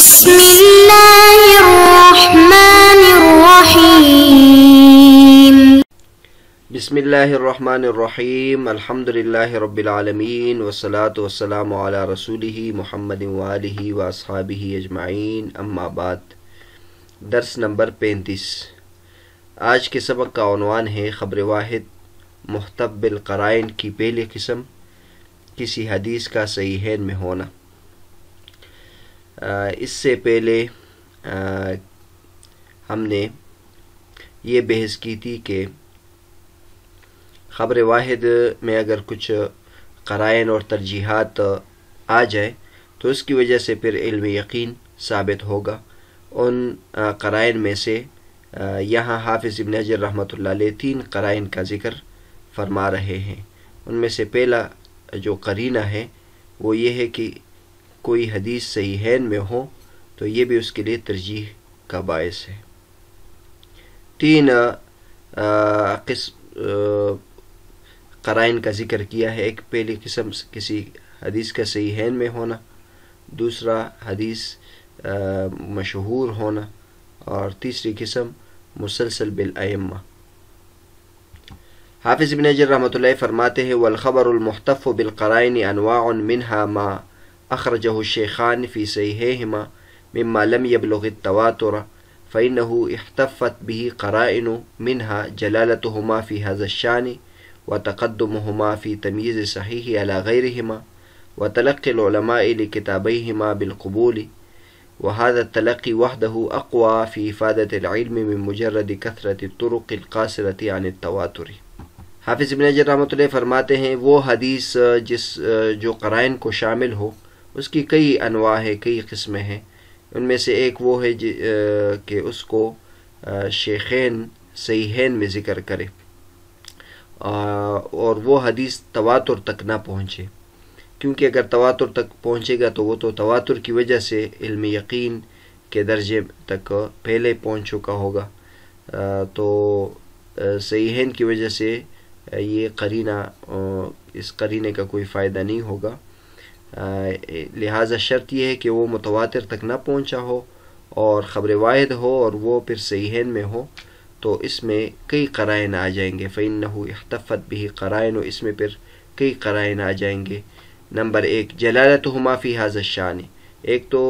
بسم اللہ الرحمن الرحیم بسم اللہ الرحمن الرحیم الحمدللہ رب العالمین والصلاة والسلام علی رسولہ محمد وآلہ واصحابہ اجمعین اما بعد۔ درس نمبر 35۔ آج کے سبق کا عنوان ہے خبر واحد محتب بالقرائن کی پہلی قسم، کسی حدیث کا صحیحین میں ہونا۔ اس سے پہلے ہم نے یہ بحث کی تھی کہ خبر واحد میں اگر کچھ قرائن اور ترجیحات آ جائے تو اس کی وجہ سے پھر علم یقین ثابت ہوگا۔ ان قرائن میں سے یہاں حافظ ابن حجر رحمۃ اللہ علیہ 3 قرائن کا ذکر فرما رہے ہیں۔ ان میں سے پہلا جو قرینہ ہے وہ یہ ہے کہ کوئی حدیث صحیحین میں ہو تو یہ بھی اس کے لیے ترجیح کا باعث ہے۔ 3 قرائن کا ذکر کیا ہے۔ ایک پہلی قسم کسی حدیث کا صحیحین میں ہونا، دوسرا حدیث مشہور ہونا، اور تیسری قسم مسلسل بالائمہ۔ حافظ ابن حجر رحمۃ اللہ فرماتے ہیں والخبر المحتف بالقرائن انواع منها ما اخرجہ الشیخان فی صحیحیہما مما لم يبلغ التواتر فإنه احتفت به قرائن منها جلالتهما في هذا الشان وتقدمهما في تمييز صحيح على غيرهما وتلقي العلماء لكتابيهما بالقبول، وهذا التلقي وحده أقوى في إفادة العلم من مجرد كثرة الطرق القاصرة عن التواتر۔ حافظ ابن حجر رحمۃ اللہ فرماتے ہیں وہ حدیث جو قرائن کو شامل ہو اس کی کئی انواع ہے، کئی قسمیں ہیں۔ ان میں سے ایک وہ ہے کہ اس کو شیخین صحیحین میں ذکر کرے اور وہ حدیث تواتر تک نہ پہنچے، کیونکہ اگر تواتر تک پہنچے گا تو وہ تو تواتر کی وجہ سے علم یقین کے درجے تک پہلے پہنچ چکا ہوگا، تو صحیحین کی وجہ سے یہ قرینہ اس قرینے کا کوئی فائدہ نہیں ہوگا۔ لہٰذا شرط یہ ہے کہ وہ متواتر تک نہ پہنچا ہو اور خبر واحد ہو اور وہ پھر صحیحین میں ہو، تو اس میں کئی قرائن آ جائیں گے۔ فإنہ احتفت به قرائن، اس میں پھر کئی قرائن آ جائیں گے۔ نمبر 1 جلالتہما فی ھذا الشان، ایک تو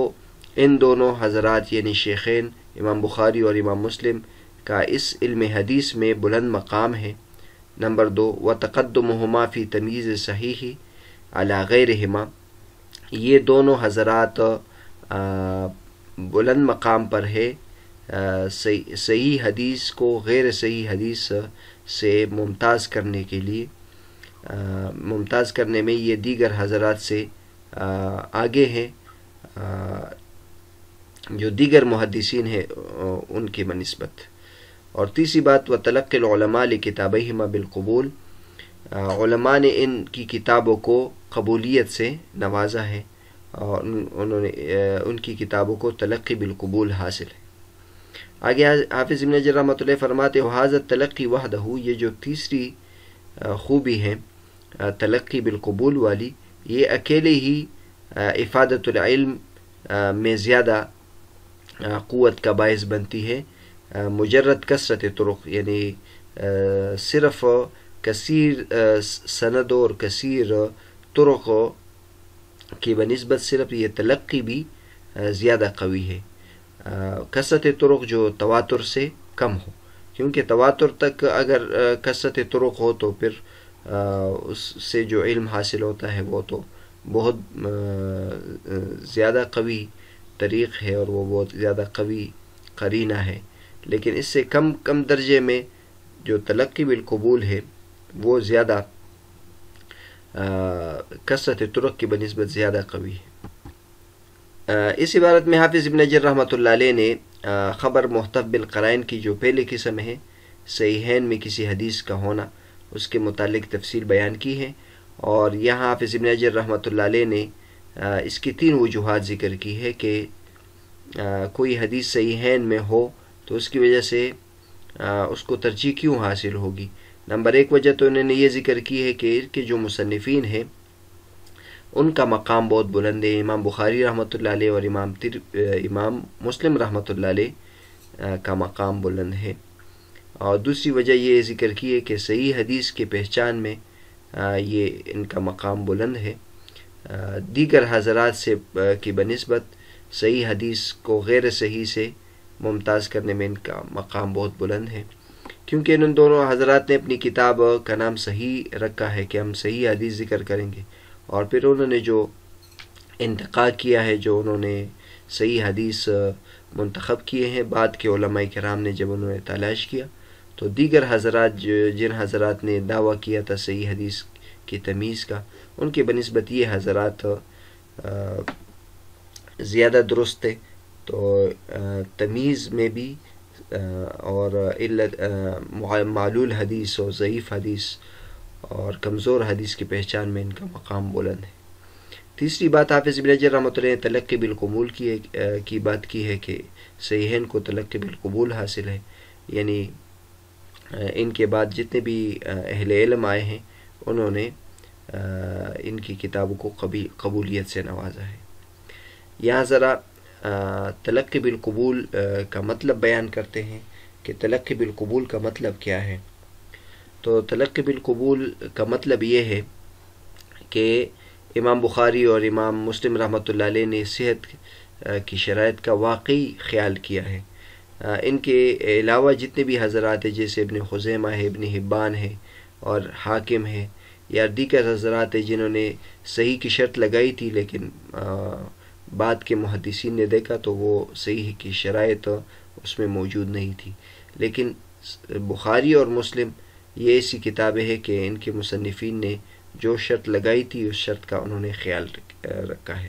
ان دونوں حضرات یعنی شیخین امام بخاری اور امام مسلم کا اس علم حدیث میں بلند مقام ہے۔ نمبر 2 وتقدمہما فی تمییز صحیح علی غیرہما، یہ دونوں حضرات بلند مقام پر ہے صحیح حدیث کو غیر صحیح حدیث سے ممتاز کرنے کے لیے، ممتاز کرنے میں یہ دیگر حضرات سے آگے ہیں جو دیگر محدثین ہیں ان کے بنسبت۔ اور تیسری بات وتلقی العلماء لکتابیہما بالقبول، علماء نے ان کی کتابوں کو قبولیت سے نوازا ہے اور انہوں نے ان کی کتابوں کو تلقی بالقبول حاصل ہے۔ آگے حافظ ابن حجر رحمۃ اللہ فرماتے وَهَذَا التَّلَقِّي وَحْدَهُ، یہ جو تیسری خوبی ہے تلقی بالقبول والی، یہ اکیلے ہی افادت العلم میں زیادہ قوت کا باعث بنتی ہے۔ مجرد کثرت طرق، یعنی صرف کثیر سندوں اور کثیر طرق کی بنسبت صرف یہ تلقی بھی زیادہ قوی ہے۔ کثرت طرق جو تواتر سے کم ہو، کیونکہ تواتر تک اگر کثرت طرق ہو تو پھر اس سے جو علم حاصل ہوتا ہے وہ تو بہت زیادہ قوی طریق ہے اور وہ بہت زیادہ قوی قرینہ ہے، لیکن اس سے کم درجے میں جو تلقی بالقبول ہے وہ زیادہ کثرت طرق کی بنسبت زیادہ قوی ہے۔ اس عبارت میں حافظ ابن حجر رحمۃ اللہ علیہ نے خبر محتف بالقرائن کی جو پہلی قسم ہے صحیحین میں کسی حدیث کا ہونا، اس کے متعلق تفصیل بیان کی ہے، اور یہاں حافظ ابن حجر رحمۃ اللہ علیہ نے اس کی 3 وجوہات ذکر کی ہے کہ کوئی حدیث صحیحین میں ہو تو اس کی وجہ سے اس کو ترجیح کیوں حاصل ہوگی۔ نمبر 1 وجہ تو انہوں نے یہ ذکر کی ہے کہ جو مصنفین ہیں ان کا مقام بہت بلند ہے۔ امام بخاری رحمۃ اللہ علیہ اور امام مسلم رحمۃ اللہ علیہ کا مقام بلند ہے۔ اور دوسری وجہ یہ ذکر کی ہے کہ صحیح حدیث کے پہچان میں یہ ان کا مقام بلند ہے۔ دیگر حضرات سے کی بنسبت صحیح حدیث کو غیر صحیح سے ممتاز کرنے میں ان کا مقام بہت بلند ہے، کیونکہ ان دونوں حضرات نے اپنی کتاب کا نام صحیح رکھا ہے کہ ہم صحیح حدیث ذکر کریں گے، اور پھر انہوں نے جو انتقاء کیا ہے، جو انہوں نے صحیح حدیث منتخب کیے ہیں بعد کے علماء کرام نے جب انہوں نے تلاش کیا، تو دیگر حضرات جن حضرات نے دعویٰ کیا تھا صحیح حدیث کی تمیز کا، ان کے بنسبت یہ حضرات زیادہ درست تھے۔ تو تمیز میں بھی اور معلول حدیث اور ضعیف حدیث اور کمزور حدیث کی پہچان میں ان کا مقام بلند ہے۔ تیسری بات حافظ ابن حجر رحمۃ اللہ نے تلقی بالقبول کی بات کی ہے کہ صحیحین کو تلقی بالقبول حاصل ہے، یعنی ان کے بعد جتنے بھی اہل علم آئے ہیں انہوں نے ان کی کتابوں کو قبولیت سے نوازا ہے۔ یہاں ذرا تلقی بالقبول کا مطلب بیان کرتے ہیں کہ تلقی بالقبول کا مطلب کیا ہے۔ تو تلقی بالقبول کا مطلب یہ ہے کہ امام بخاری اور امام مسلم رحمۃ اللہ علیہ نے صحت کی شرائط کا واقعی خیال کیا ہے۔ ان کے علاوہ جتنے بھی حضرات ہیں، جیسے ابن خزیمہ ہے، ابن حبان ہے اور حاکم ہے، یا دیگر حضرات ہیں جنہوں نے صحیح کی شرط لگائی تھی لیکن بعد کے محدثین نے دیکھا تو وہ صحیح کی شرائط اس میں موجود نہیں تھی، لیکن بخاری اور مسلم یہ ایسی کتابیں ہیں کہ ان کے مصنفین نے جو شرط لگائی تھی اس شرط کا انہوں نے خیال رکھا ہے۔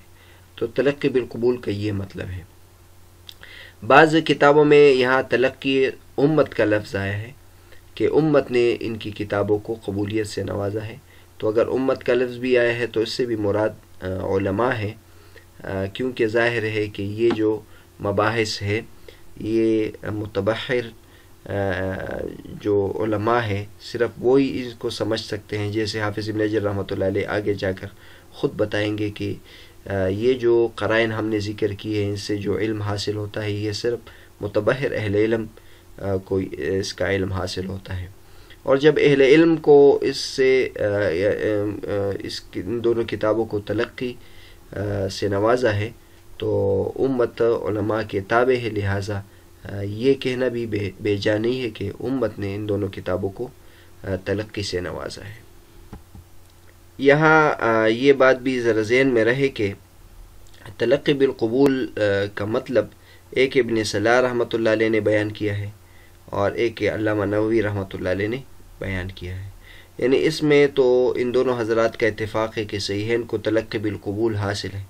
تو تلقی بالقبول کا یہ مطلب ہے۔ بعض کتابوں میں یہاں تلقی امت کا لفظ آیا ہے کہ امت نے ان کی کتابوں کو قبولیت سے نوازا ہے، تو اگر امت کا لفظ بھی آیا ہے تو اس سے بھی مراد علماء ہے، کیونکہ ظاہر ہے کہ یہ جو مباحث ہے یہ متبحر جو علماء ہیں صرف وہی اس کو سمجھ سکتے ہیں، جیسے حافظ ابن حجر رحمۃ اللہ علیہ آگے جا کر خود بتائیں گے کہ یہ جو قرائن ہم نے ذکر کی ہے ان سے جو علم حاصل ہوتا ہے یہ صرف متبحر اہل علم کو اس کا علم حاصل ہوتا ہے، اور جب اہل علم کو اس سے ان دونوں کتابوں کو تلقی سے نوازا ہے تو امت علماء کے تابع ہے، لہٰذا یہ کہنا بھی بے جا نہیں ہے کہ امت نے ان دونوں کتابوں کو تلقی سے نوازا ہے۔ یہاں یہ بات بھی ذرا ذہن میں رہے کہ تلقی بالقبول کا مطلب ایک ابن صلاح رحمۃ اللہ علیہ نے بیان کیا ہے اور ایک علامہ نووی رحمۃ اللہ علیہ نے بیان کیا ہے، یعنی اس میں تو ان دونوں حضرات کا اتفاق ہے کہ صحیحین کو تلقی بالقبول حاصل ہے،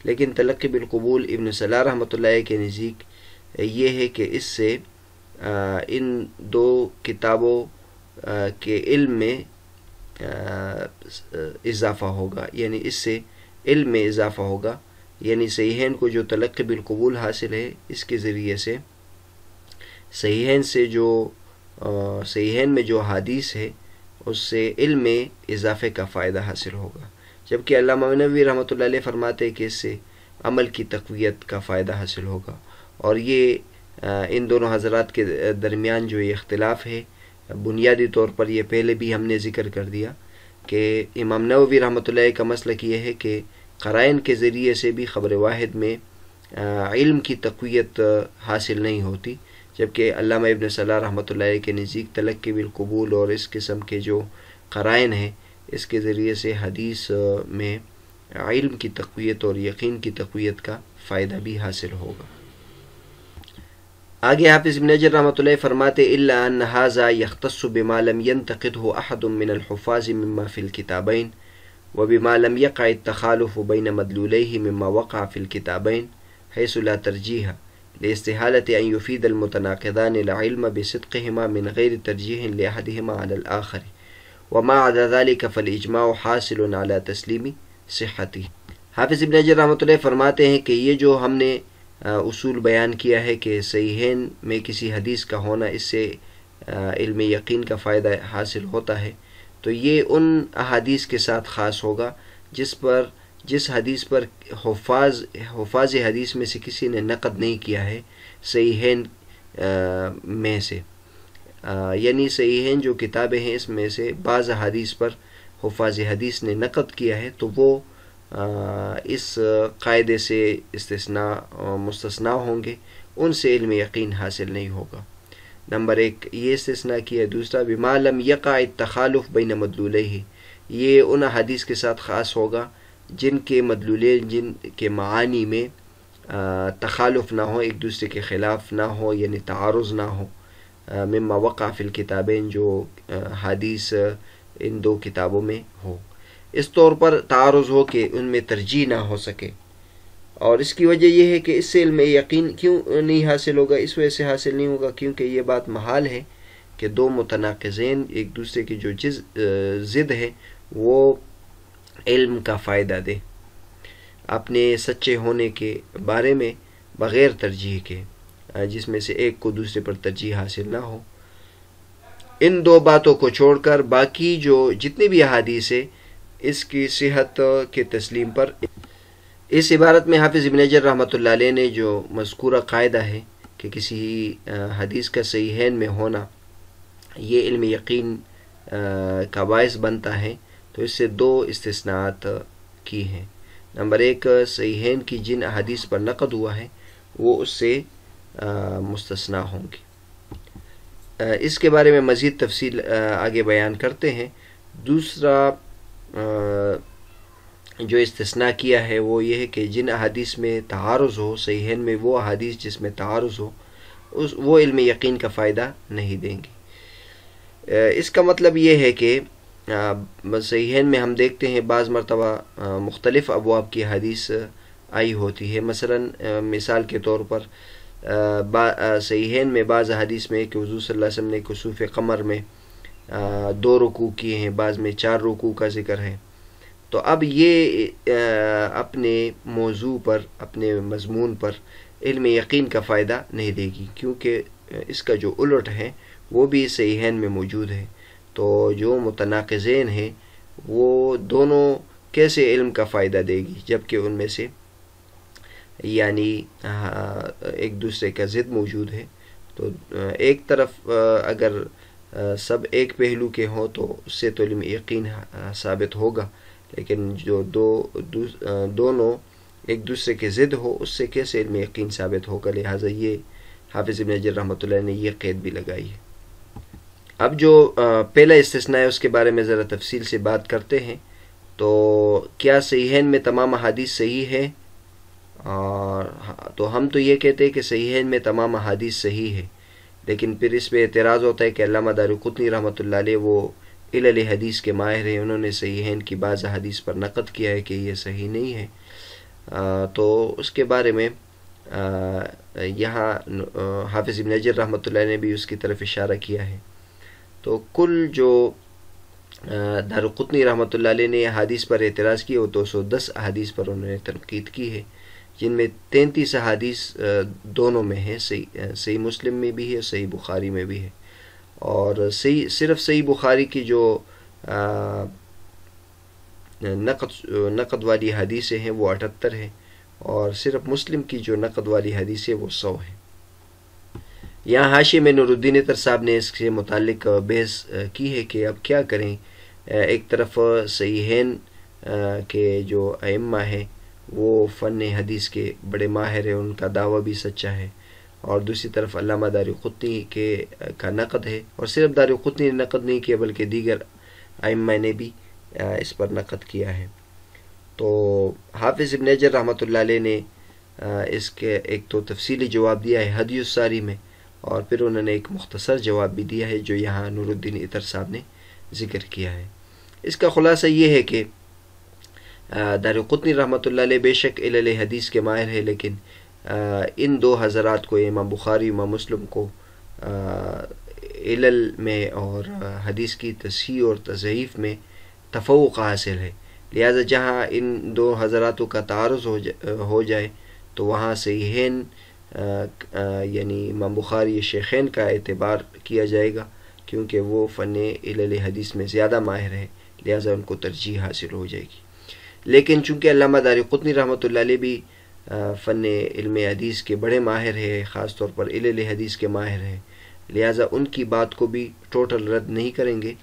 لیکن تلقی بالقبول ابن صلاح رحمۃ اللہ علیہ کے نزدیک یہ ہے کہ اس سے ان دو کتابوں کے علم میں اضافہ ہوگا، یعنی اس سے علم میں اضافہ ہوگا، یعنی صحیحین کو جو تلقی بالقبول حاصل ہے اس کے ذریعے سے صحیحین میں جو حدیث ہے اس سے علم میں اضافے کا فائدہ حاصل ہوگا، جبکہ علامہ نووی رحمۃ اللہ علیہ فرماتے ہیں کہ اس سے عمل کی تقویت کا فائدہ حاصل ہوگا، اور یہ ان دونوں حضرات کے درمیان جو یہ اختلاف ہے بنیادی طور پر یہ پہلے بھی ہم نے ذکر کر دیا کہ امام نووی رحمۃ اللہ کا مسلک یہ ہے کہ قرائن کے ذریعے سے بھی خبر واحد میں علم کی تقویت حاصل نہیں ہوتی، جبکہ علامہ ابن صلاح رحمۃ اللہ کے نزدیک تلقی بالقبول اور اس قسم کے جو قرائن ہیں اس کے ذریعے سے حدیث میں علم کی تقویت اور یقین کی تقویت کا فائدہ بھی حاصل ہوگا۔ آگے حافظ ابن حجر رحمۃ اللہ فرماتے الا ان هذا يختص بما لم ينتقده احد من الحفاظ مما في الكتابين وبما لم يقع التخالف بين مدلوليه مما وقع في الكتابين حيث لا ترجيح لاستحالة ان يفيد المتناقضان العلم بصدقهما من غير ترجيح لاحدهما على الاخر وما عدا ذلك فالاجماع حاصل على تسليم صحته۔ حافظ ابن حجر رحمۃ اللہ فرماتے ہیں کہ یہ جو ہم نے اصول بیان کیا ہے کہ صحیحین میں کسی حدیث کا ہونا اس سے علم یقین کا فائدہ حاصل ہوتا ہے، تو یہ ان احادیث کے ساتھ خاص ہوگا جس پر جس حدیث پر حفاظ حدیث میں سے کسی نے نقد نہیں کیا ہے صحیحین میں سے، یعنی صحیحین جو کتابیں ہیں اس میں سے بعض حدیث پر حفاظ حدیث نے نقد کیا ہے تو وہ اس قاعدے سے مستثنا ہوں گے، ان سے علم یقین حاصل نہیں ہوگا۔ نمبر 1 یہ استثناء کیا ہے۔ دوسرا بما لم یقع التخالف بین مدلولیہ، یہ ان حدیث کے ساتھ خاص ہوگا جن کے مدلولین، جن کے معانی میں تخالف نہ ہو، ایک دوسرے کے خلاف نہ ہو، یعنی تعارض نہ ہو، مما وقع فی الکتابین، جو حدیث ان دو کتابوں میں ہو، اس طور پر تعارض ہو کہ ان میں ترجیح نہ ہو سکے۔ اور اس کی وجہ یہ ہے کہ اس سے علم یقین کیوں نہیں حاصل ہوگا؟ اس وجہ سے حاصل نہیں ہوگا کیونکہ یہ بات محال ہے کہ دو متناقضین ایک دوسرے کی جو ضد ہے وہ علم کا فائدہ دے اپنے سچے ہونے کے بارے میں بغیر ترجیح کے، جس میں سے ایک کو دوسرے پر ترجیح حاصل نہ ہو۔ ان دو باتوں کو چھوڑ کر باقی جو جتنے بھی احادیث ہیں اس کی صحت کے تسلیم پر، اس عبارت میں حافظ ابن حجر رحمۃ اللہ علیہ نے جو مذکورہ قاعدہ ہے کہ کسی حدیث کا صحیحین میں ہونا یہ علم یقین کا باعث بنتا ہے، تو اس سے دو استثناءات کی ہیں۔ نمبر 1 صحیحین کی جن احادیث پر نقد ہوا ہے وہ اس سے مستثنا ہوں گے۔ اس کے بارے میں مزید تفصیل آگے بیان کرتے ہیں۔ دوسرا جو استثناء کیا ہے وہ یہ ہے کہ جن احادیث میں تعارض ہو، صحیحین میں وہ احادیث جس میں تعارض ہو وہ علم یقین کا فائدہ نہیں دیں گے۔ اس کا مطلب یہ ہے کہ صحیحین میں ہم دیکھتے ہیں بعض مرتبہ مختلف ابواب کی حدیث آئی ہوتی ہے، مثلا مثال کے طور پر صحیحین میں بعض حدیث میں کہ حضور صلی اللہ علیہ وسلم نے کسوف قمر میں 2 رکوع کیے ہیں، بعض میں 4 رکوع کا ذکر ہے، تو اب یہ اپنے موضوع پر، اپنے مضمون پر علم یقین کا فائدہ نہیں دے گی، کیونکہ اس کا جو الٹ ہے وہ بھی صحیحین میں موجود ہے۔ تو جو متناقضین ہیں وہ دونوں کیسے علم کا فائدہ دے گی جبکہ ان میں سے یعنی ایک دوسرے کا ضد موجود ہے؟ تو ایک طرف اگر سب ایک پہلو کے ہوں تو اس سے تو علم یقین ثابت ہوگا، لیکن جو دونوں ایک دوسرے کے ضد ہو اس سے کیسے علم یقین ثابت ہوگا؟ لہٰذا یہ حافظ ابن حجر رحمۃ اللہ نے یہ قید بھی لگائی ہے۔ اب جو پہلا استثناء ہے اس کے بارے میں ذرا تفصیل سے بات کرتے ہیں۔ تو کیا صحیحین میں تمام احادیث صحیح ہے؟ تو ہم تو یہ کہتے ہیں کہ صحیحین میں تمام احادیث صحیح ہے، لیکن پھر اس پہ اعتراض ہوتا ہے کہ علامہ دارقطنی رحمۃ اللہ علیہ وہ علل حدیث کے ماہر ہیں، انہوں نے صحیحین کی بعض حدیث پر نقد کیا ہے کہ یہ صحیح نہیں ہے۔ تو اس کے بارے میں یہاں حافظ ابن حجر رحمۃ اللہ نے بھی اس کی طرف اشارہ کیا ہے۔ تو کل جو دارقطنی رحمۃ اللہ علیہ نے حدیث پر اعتراض کیا وہ 210 احادیث پر انہوں نے تنقید کی ہے، جن میں 33 احادیث دونوں میں ہیں، صحیح مسلم میں بھی ہے، صحیح بخاری میں بھی ہے، اور صرف صحیح بخاری کی جو نقد والی حدیثیں ہیں وہ 78 ہیں، اور صرف مسلم کی جو نقد والی حدیثیں وہ 100 ہیں۔ یہاں حاشیے میں نور الدین اطہر صاحب نے اس سے متعلق بحث کی ہے کہ اب کیا کریں۔ ایک طرف صحیحین کے جو ائمہ ہیں وہ فن حدیث کے بڑے ماہر ہیں، ان کا دعویٰ بھی سچا ہے، اور دوسری طرف علامہ دارقطنی کا نقد ہے، اور صرف دارقطنی نے نقد نہیں کیا بلکہ دیگر ائمہ نے بھی اس پر نقد کیا ہے۔ تو حافظ ابن حجر رحمۃ اللہ علیہ نے اس کے ایک تو تفصیلی جواب دیا ہے ہدی الساری میں، اور پھر انہوں نے ایک مختصر جواب بھی دیا ہے جو یہاں نور الدین اطہر صاحب نے ذکر کیا ہے۔ اس کا خلاصہ یہ ہے کہ دارقطنی رحمۃ اللہ علیہ بے شک علل حدیث کے ماہر ہے، لیکن ان دو حضرات کو، امام بخاری امام مسلم کو، علل میں اور حدیث کی تصحیح اور تضعیف میں تفوق حاصل ہے، لہذا جہاں ان دو حضراتوں کا تعارض ہو جائے تو وہاں صحیحین یعنی امام بخاری شیخین کا اعتبار کیا جائے گا، کیونکہ وہ فن علل حدیث میں زیادہ ماہر ہے، لہذا ان کو ترجیح حاصل ہو جائے گی۔ لیکن چونکہ علامہ دارقطنی رحمۃ اللہ علیہ بھی فن علم حدیث کے بڑے ماہر ہے، خاص طور پر علل حدیث کے ماہر ہیں، لہٰذا ان کی بات کو بھی ٹوٹل رد نہیں کریں گے،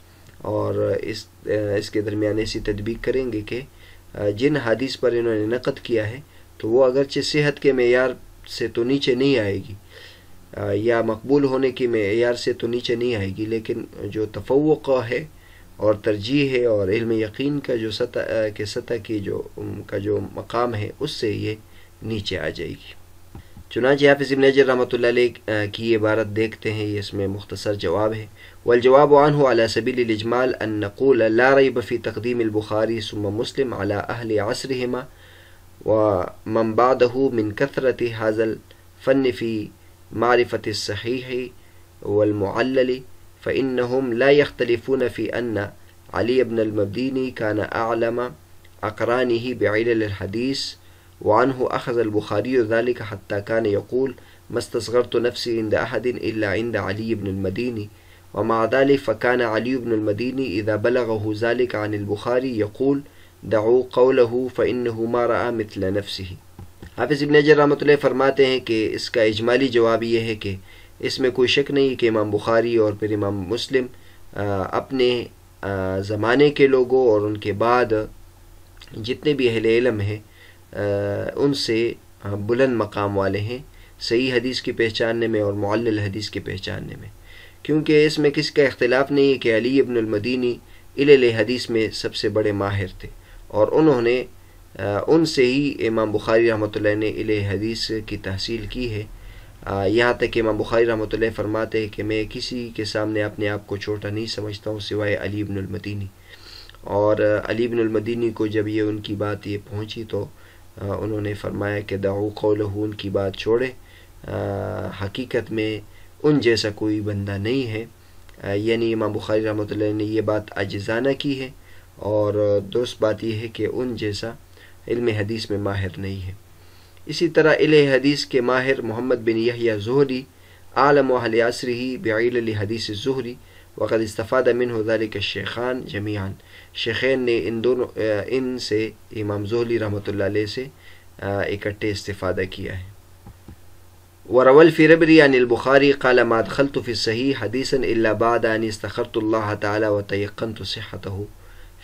اور اس کے درمیان ایسی تطبیق کریں گے کہ جن حدیث پر انہوں نے نقد کیا ہے تو وہ اگرچہ صحت کے معیار سے تو نیچے نہیں آئے گی یا مقبول ہونے کے معیار سے تو نیچے نہیں آئے گی، لیکن جو تفوق ہے اور ترجیح ہے اور علم یقین کا جو سطح کی جو مقام ہے اس سے یہ نیچے آ جائے گی۔ چنانچہ حافظ ابن حجر رحمۃ اللہ علیہ کی عبارت دیکھتے ہیں، یہ اس میں مختصر جواب ہے۔ والجواب عنه على سبيل الإجمال أن نقول لا ريب في تقديم البخاري ثم مسلم على أهل عصرهما ومن بعده من كثرة هذا الفن في معرفة الصحيح والمعلل، فإنهم لا يختلفون في أن علي بن المديني كان أعلم أقرانه بعلل الحديث، وعنه أخذ البخاري ذلك حتى كان يقول ما استصغرت نفسي عند أحد إلا عند علي بن المديني، ومع ذلك فكان علي بن المديني إذا بلغه ذلك عن البخاري يقول دعوا قوله فإنه ما رأى مثل نفسه۔ حافظ ابن حجر رحمۃ اللہ فرماتے ہیں کہ اس کا اجمالی جواب یہ ہے کہ اس میں کوئی شک نہیں کہ امام بخاری اور پھر امام مسلم اپنے زمانے کے لوگوں اور ان کے بعد جتنے بھی اہل علم ہیں ان سے بلند مقام والے ہیں صحیح حدیث کی پہچاننے میں اور معلل حدیث کی پہچاننے میں، کیونکہ اس میں کسی کا اختلاف نہیں ہے کہ علی ابن المدینی علل حدیث میں سب سے بڑے ماہر تھے، اور انہوں نے ان سے ہی امام بخاری رحمۃ اللہ نے علل حدیث کی تحصیل کی ہے، یہاں تک کہ امام بخاری رحمۃ اللہ فرماتے ہیں کہ میں کسی کے سامنے اپنے آپ کو چھوٹا نہیں سمجھتا ہوں سوائے علی ابن المدینی، اور علی ابن المدینی کو جب یہ ان کی بات یہ پہنچی تو انہوں نے فرمایا کہ دعو قولہ، ان کی بات چھوڑے، حقیقت میں ان جیسا کوئی بندہ نہیں ہے، یعنی امام بخاری رحمۃ اللہ نے یہ بات عاجزانہ کی ہے، اور درست بات یہ ہے کہ ان جیسا علم حدیث میں ماہر نہیں ہے۔ اسی طرح علم حدیث کے ماہر محمد بن یحییٰ زہری عالم اہل عصرہ بعلل حدیث الزہری، وقد استفاد منہ ذلك الشیخان جمیعا، شیخین نے ان سے امام زہری رحمۃ اللہ علیہ سے اکٹھے استفادہ کیا ہے۔ وروى الفربري عن البخاري قال ما دخلت في الصحيح حديثا إلا بعد أن استخرت الله تعالى وتيقنت صحته۔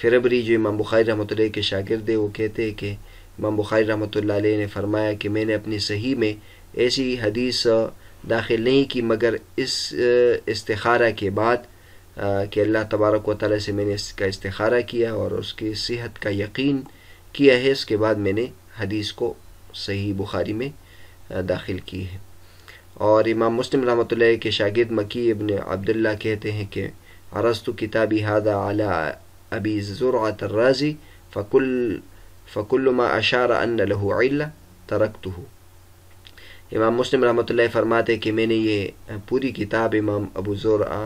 فربری جو امام بخاری رحمۃ اللہ کے شاگرد ہیں، وہ کہتے ہیں کہ امام بخاری رحمۃ اللہ علیہ نے فرمایا کہ میں نے اپنی صحیح میں ایسی حدیث داخل نہیں کی مگر اس استخارہ کے بعد کہ اللہ تبارک و تعالیٰ سے میں نے اس کا استخارہ کیا اور اس کی صحت کا یقین کیا ہے، اس کے بعد میں نے حدیث کو صحیح بخاری میں داخل کی ہے۔ اور امام مسلم رحمۃ اللہ کے شاگرد مکی ابن عبداللہ کہتے ہیں کہ عرضت کتابی هذا على ابی زرعۃ الرازی فکل ما اشار ان له علہ ترکتہ۔ امام مسلم رحمۃ اللہ فرماتے کہ میں نے یہ پوری کتاب امام ابو زرع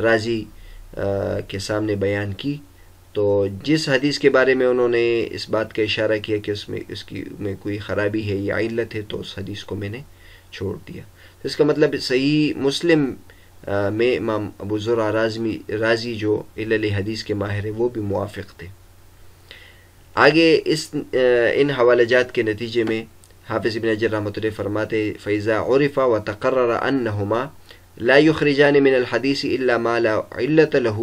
رازی کے سامنے بیان کی، تو جس حدیث کے بارے میں انہوں نے اس بات کا اشارہ کیا کہ اس میں کوئی خرابی ہے یا علت ہے، تو اس حدیث کو میں نے چھوڑ دیا۔ اس کا مطلب صحیح مسلم میں امام ابو زرع رازی جو علل حدیث کے ماہر ہیں وہ بھی موافق تھے۔ آگے ان حوالہ جات کے نتیجے میں حافظ ابن حجر رحمۃ اللہ فرماتے فَإِذَا عُرِفَ وَتَقَرَّرَ أَنَّهُمَا لَا يُخْرِجَانِ مِنَ الْحَدِيثِ إِلَّا مَا لَا عِلَّةَ لَهُ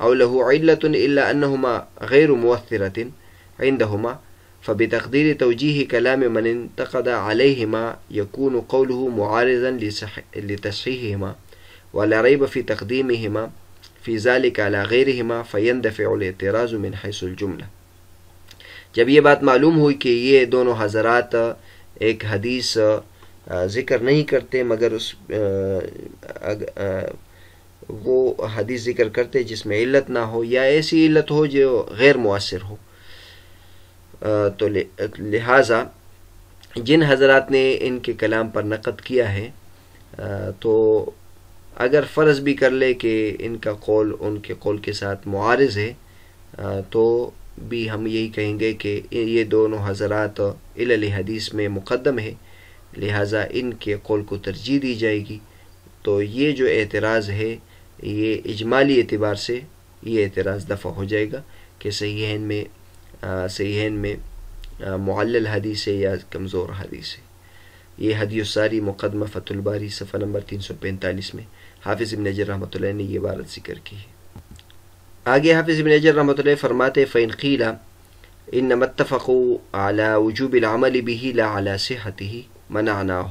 أَوْ لَهُ عِلَّةٌ إِلَّا أَنَّهُمَا غَيْرُ مُؤَثِّرَةٍ عِندَهُمَا، فبتقدير توجيه كلام من انتقد عليهما يكون قوله معارضا لتصحيحهما، ولا ريب في تقديمهما في ذلك على غيرهما فيندفع الاعتراض من حيث الجملة۔ جب یہ بات معلوم ہوئی کہ یہ دونوں حضرات ایک حدیث ذکر نہیں کرتے مگر وہ حدیث ذکر کرتے جس میں علت نہ ہو یا ایسی علت ہو جو غیر مؤثر ہو، تو لہٰذا جن حضرات نے ان کے کلام پر نقد کیا ہے تو اگر فرض بھی کر لے کہ ان کا قول ان کے قول کے ساتھ معارض ہے، تو بھی ہم یہی کہیں گے کہ یہ دونوں حضرات علل حدیث میں مقدم ہے، لہٰذا ان کے قول کو ترجیح دی جائے گی۔ تو یہ جو اعتراض ہے یہ اجمالی اعتبار سے یہ اعتراض دفع ہو جائے گا کہ صحیحین میں صحیحین میں معلل حدیث ہے یا کمزور حدیث ہے. یہ ہدی الساری مقدمہ فتح الباری صفحہ نمبر 345 میں حافظ ابن حجر رحمۃ اللہ نے یہ عبارت ذکر کی ہے. آگے حافظ ابن حجر رحمۃ اللہ فرماتے فَإِنْ قِيلَ إِنَّمَا اتَّفَقُوا عَلَى وُجُوبِ الْعَمَلِ بِهِ لَا عَلَى صِحَّتِهِ مَنَعْنَاهُ.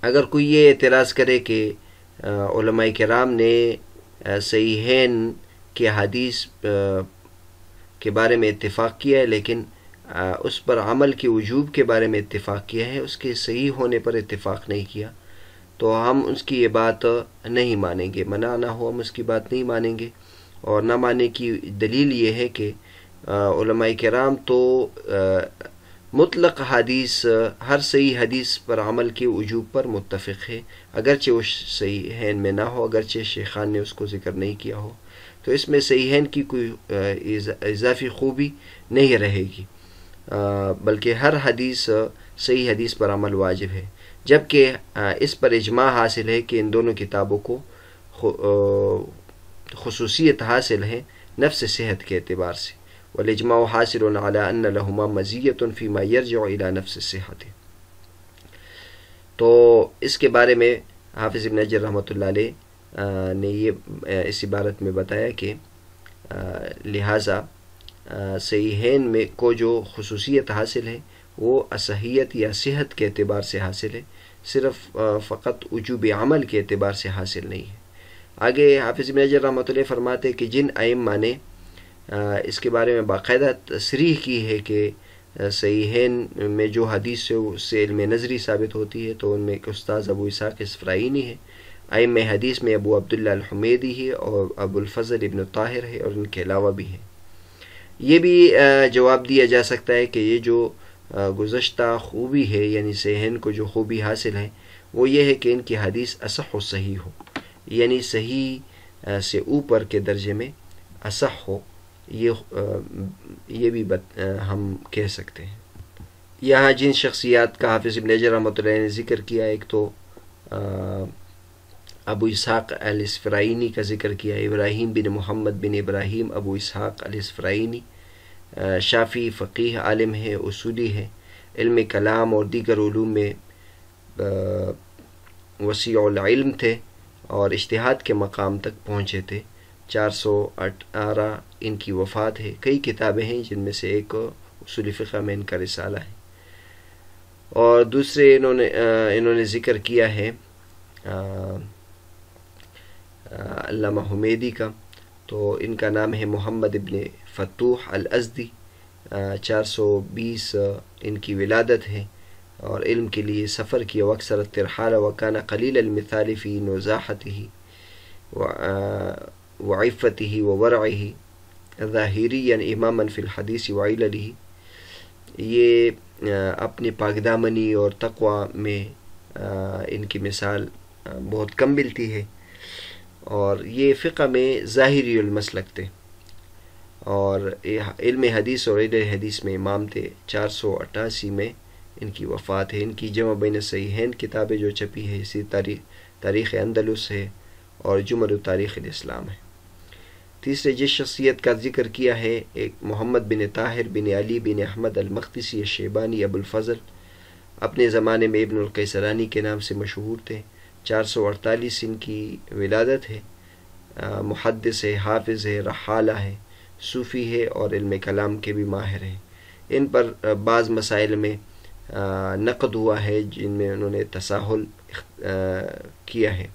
اگر کوئی یہ اعتراض کرے کہ علماء کرام نے صحیحین کے حدیث کے بارے میں اتفاق کیا ہے لیکن اس پر عمل کے وجوب کے بارے میں اتفاق کیا ہے، اس کے صحیح ہونے پر اتفاق نہیں کیا، تو ہم اس کی یہ بات نہیں مانیں گے. منع نہ ہو ہم اس کی بات نہیں مانیں گے. اور نہ ماننے کی دلیل یہ ہے کہ علماء کرام تو مطلق حدیث ہر صحیح حدیث پر عمل کے وجوب پر متفق ہے، اگرچہ وہ صحیحین میں نہ ہو، اگرچہ شیخان نے اس کو ذکر نہیں کیا ہو، تو اس میں صحیحین کی کوئی اضافی خوبی نہیں رہے گی، بلکہ ہر حدیث صحیح حدیث پر عمل واجب ہے. جبکہ اس پر اجماع حاصل ہے کہ ان دونوں کتابوں کو خصوصیت حاصل ہے نفس صحت کے اعتبار سے. والاجماع حاصل على ان لهما مزیۃ فيما يرجع الى نفس الصحت. تو اس کے بارے میں حافظ ابن حجر رحمۃ اللہ علیہ نے یہ اس عبارت میں بتایا کہ لہٰذا صحیحین میں کو جو خصوصیت حاصل ہے وہ اصحیت یا صحت کے اعتبار سے حاصل ہے، صرف فقط وجوب عمل کے اعتبار سے حاصل نہیں ہے. آگے حافظ ابن حجر رحمۃ اللہ فرماتے کہ جن ائمہ نے اس کے بارے میں باقاعدہ تصریح کی ہے کہ صحیحین میں جو حدیث سے اس سے علم نظری ثابت ہوتی ہے، تو ان میں ایک استاذ ابو اسحاق اسفرائینی ہے، ائمہ حدیث میں ابو عبداللہ الحمیدی ہے اور ابو الفضل ابن طاہر ہے، اور ان کے علاوہ بھی ہیں. یہ بھی جواب دیا جا سکتا ہے کہ یہ جو گزشتہ خوبی ہے، یعنی صحیحین کو جو خوبی حاصل ہے وہ یہ ہے کہ ان کی حدیث اصح و صحیح ہو، یعنی صحیح سے اوپر کے درجے میں اصح ہو. یہ بھی ہم کہہ سکتے ہیں. یہاں جن شخصیات کا حافظ ابن حجر رحمۃ اللہ نے ذکر کیا، ایک تو ابو اسحاق الاسفرائینی کا ذکر کیا، ابراہیم بن محمد بن ابراہیم ابو اسحاق الاسفرائینی، شافعی فقیہ عالم ہے، اصولی ہے، علم کلام اور دیگر علوم میں وسیع العلم تھے اور اجتہاد کے مقام تک پہنچے تھے. 418 ان کی وفات ہے. کئی کتابیں ہیں جن میں سے ایک اصول فقہ میں ان کا رسالہ ہے. اور دوسرے انہوں نے ذکر کیا ہے علامہ حمیدی کا، تو ان کا نام ہے محمد ابن فتوح الازدی. 420 ان کی ولادت ہے اور علم کے لیے سفر کیا. واکثر الترحال وکان قلیل المثال فی نزاحتہ وعفتہ وورعہ ظاہریا اماما فی الحدیث وعللہ. یہ اپنی پاکدامنی اور تقوی میں ان کی مثال بہت کم ملتی ہے، اور یہ فقہ میں ظاہری المسلک تھے اور علم حدیث اور علم حدیث میں امام تھے. 488 میں ان کی وفات ہے. ان کی جمع بین صحیحین کتابیں جو چھپی ہے، اسی تاریخ اندلس ہے اور جمل تاریخ الاسلام ہے. تیسرے جس شخصیت کا ذکر کیا ہے، ایک محمد بن طاہر بن علی بن احمد المقدسی الشیبانی ابو الفضل، اپنے زمانے میں ابن القیسرانی کے نام سے مشہور تھے. 448 ان کی ولادت ہے. محدث ہے، حافظ ہے، رحالہ ہے، صوفی ہے اور علم کلام کے بھی ماہر ہیں. ان پر بعض مسائل میں نقد ہوا ہے جن میں انہوں نے تساہل کیا ہے.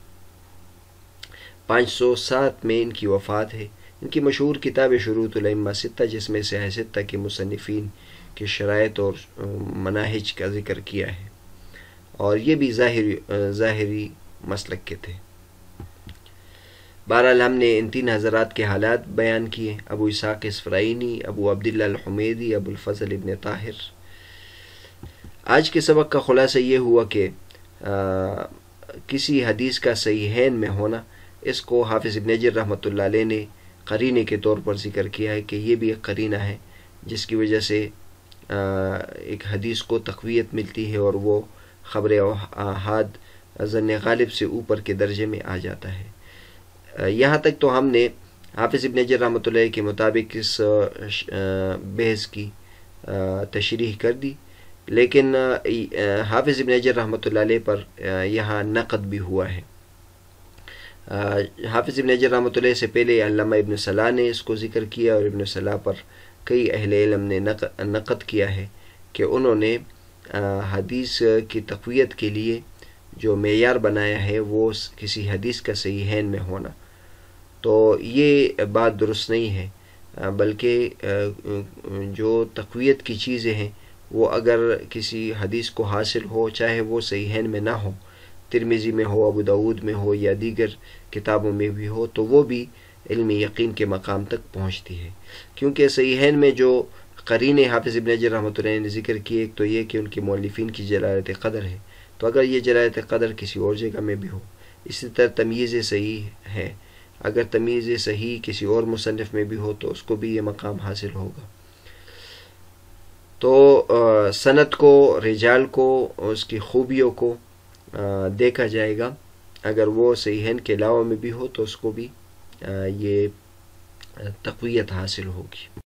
507 میں ان کی وفات ہے. ان کی مشہور کتاب شروط الائمہ ستہ، جس میں سے ستہ کے مصنفین کے شرائط اور مناہج کا ذکر کیا ہے، اور یہ بھی ظاہری مسلک کے تھے. بہرحال ہم نے ان تین حضرات کے حالات بیان کیے، ابو اسحاق اسفرائینی، ابو عبداللہ الحمیدی، ابو الفضل ابن طاہر. آج کے سبق کا خلاصہ یہ ہوا کہ کسی حدیث کا صحیحین میں ہونا، اس کو حافظ ابن حجر رحمۃ اللہ علیہ نے قرینے کے طور پر ذکر کیا ہے کہ یہ بھی ایک قرینہ ہے جس کی وجہ سے ایک حدیث کو تقویت ملتی ہے اور وہ خبر احاد ظن غالب سے اوپر کے درجے میں آ جاتا ہے. یہاں تک تو ہم نے حافظ ابن حجر رحمۃ اللہ کے مطابق اس بحث کی تشریح کر دی، لیکن حافظ ابن حجر رحمۃ اللہ علیہ پر یہاں نقد بھی ہوا ہے۔ حافظ ابن حجر رحمۃ اللہ سے پہلے علامہ ابن صلاح نے اس کو ذکر کیا، اور ابن صلاح پر کئی اہل علم نے نقد کیا ہے کہ انہوں نے حدیث کی تقویت کے لیے جو معیار بنایا ہے وہ کسی حدیث کا صحیحین میں ہونا، تو یہ بات درست نہیں ہے، بلکہ جو تقویت کی چیزیں ہیں وہ اگر کسی حدیث کو حاصل ہو، چاہے وہ صحیحین میں نہ ہو، ترمذی میں ہو، ابو داود میں ہو یا دیگر کتابوں میں بھی ہو، تو وہ بھی علم یقین کے مقام تک پہنچتی ہے، کیونکہ صحیحین میں جو قرین حافظ ابن حجر رحمۃ اللہ نے ذکر کی، ایک تو یہ کہ ان کے مؤلفین کی جلالت قدر ہے، تو اگر یہ جلالت قدر کسی اور جگہ میں بھی ہو، اسی طرح تمییز صحیح ہے، اگر تمییز صحیح کسی اور مصنف میں بھی ہو تو اس کو بھی یہ مقام حاصل ہوگا۔ تو سند کو، رجال کو، اس کی خوبیوں کو دیکھا جائے گا، اگر وہ صحیحین کے علاوہ میں بھی ہو تو اس کو بھی یہ تقویت حاصل ہوگی۔